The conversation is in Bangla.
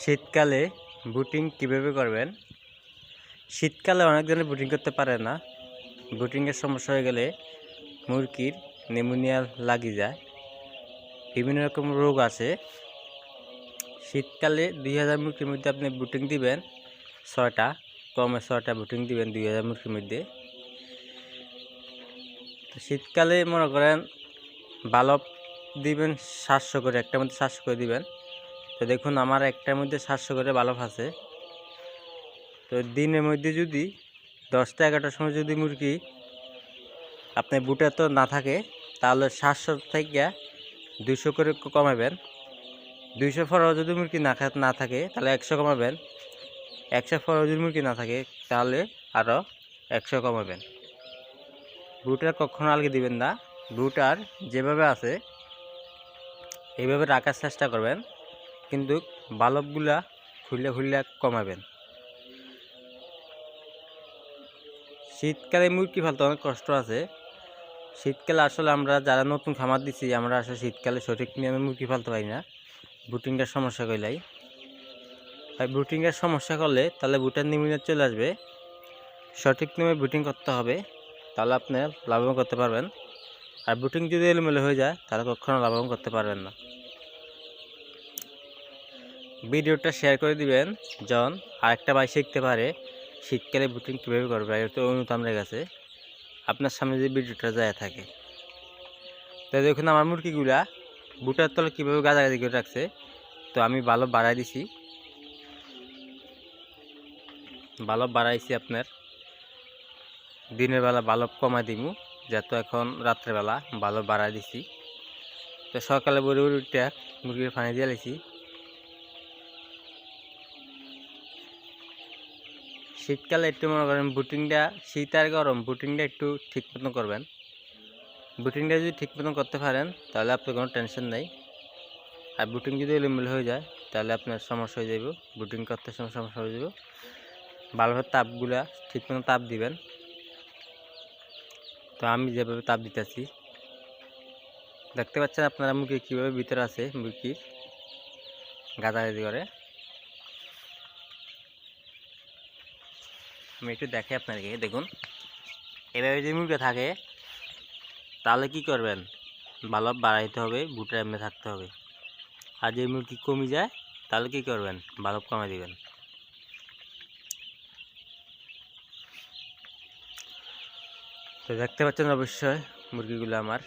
শীতকালে বুটিং কিভাবে করবেন? শীতকালে অনেক ধরনের বুটিং করতে পারে না। বুটিংয়ের সমস্যা হয়ে গেলে মুরগির নিউমোনিয়া লাগি যায়, বিভিন্ন রকম রোগ আছে। শীতকালে 2000 মুরগির মধ্যে আপনি বুটিং দিবেন 6টা, কমে 6টা বুটিং দিবেন 2000 মুরগির মধ্যে। তো শীতকালে মনে করেন বাল্ব দিবেন 700 করে, একটার মধ্যে 700 করে দিবেন। তো দেখুন আমার একটার মধ্যে 700 করে বাল্ব আছে। তো দিনের মধ্যে যদি 10টা 11টার সময় যদি মুরগি আপনার বুটে তো না থাকে, তাহলে 700 থেকে 200 করে কমাবেন। 200 পরেও যদি মুরগি না থাকে তাহলে 100 কমাবেন। 100 পরেও যদি মুরগি না থাকে তাহলে আরও 100 কমাবেন। বুটার কখনো আলগে দিবেন না। বুটার যেভাবে আছে এইভাবে রাখার চেষ্টা করবেন, কিন্তু বাল্বগুলা খুলে কমাবেন। শীতকালে মুরগি পালতে অনেক কষ্ট আছে। শীতকালে আসলে আমরা যারা নতুন খামার দিচ্ছি, আমরা আসলে শীতকালে সঠিক নিয়মে মুরগি পালতে পারি না, বুটিংয়ের সমস্যা করলেই। তাই বুটিংয়ের সমস্যা করলে তাহলে বুটের নিউমোনিয়া চলে আসবে। সঠিক নিয়মে বুটিং করতে হবে, তাহলে আপনি লাভবান করতে পারবেন। আর বুটিং যদি এলোমেলো হয়ে যায় তাহলে কখনো লাভবান করতে পারবেন না। ভিডিওটা শেয়ার করে দিবেন, জন আরেকটা ভাই শিখতে পারে শীতকালে বুটিং কীভাবে করবে। এটা অনুরোধ আমার কাছে, আপনার সামনে যদি ভিডিওটা যায় থাকে। তো দেখুন আমার মুরগিগুলা বুটার তলে কীভাবে গাজাগাজি করে রাখছে। তো আমি বাল্ব বাড়াই দিছি, বাল্ব বাড়াইছি। আপনার দিনের বেলা বাল্ব কমাই দিব, যেহেতু এখন রাত্রেবেলা বাল্ব বাড়াই দিছি। তো সকালে বড়ি উঠে মুরগির পানি দিয়ে লাইছি। শীতকালে একটু মনে করেন বুটিংটা, শীত আর গরম, বুটিংটা একটু ঠিক মতন করবেন। বুটিংটা যদি ঠিক মতন করতে পারেন তাহলে আপনার কোনো টেনশন নেই। আর বুটিং যদি এলোমেলো হয়ে যায় তাহলে আপনার সমস্যা হয়ে যাব, বুটিং করতে সমস্যা হয়ে যাব। বাল্বের তাপগুলা ঠিক মতো তাপ দিবেন। তো আমি যেভাবে তাপ দিতেছি দেখতে পাচ্ছেন আপনারা মুরগি কীভাবে ভিতরে আছে, মুরগির গাজাগাজি করে। আমি একটু দেখাই আপনাদেরকে, দেখুন এভাবে যদি মুরগি থাকে তাহলে কি করবেন, বাল্ব বাড়াইতে হবে, বুটের এমনি থাকতে হবে। আর যদি মুরগি কমে যায় তাহলে কি করবেন, বাল্ব কমাই দিবেন। তো দেখতে পাচ্ছেন অবশ্যই মুরগিগুলো আমার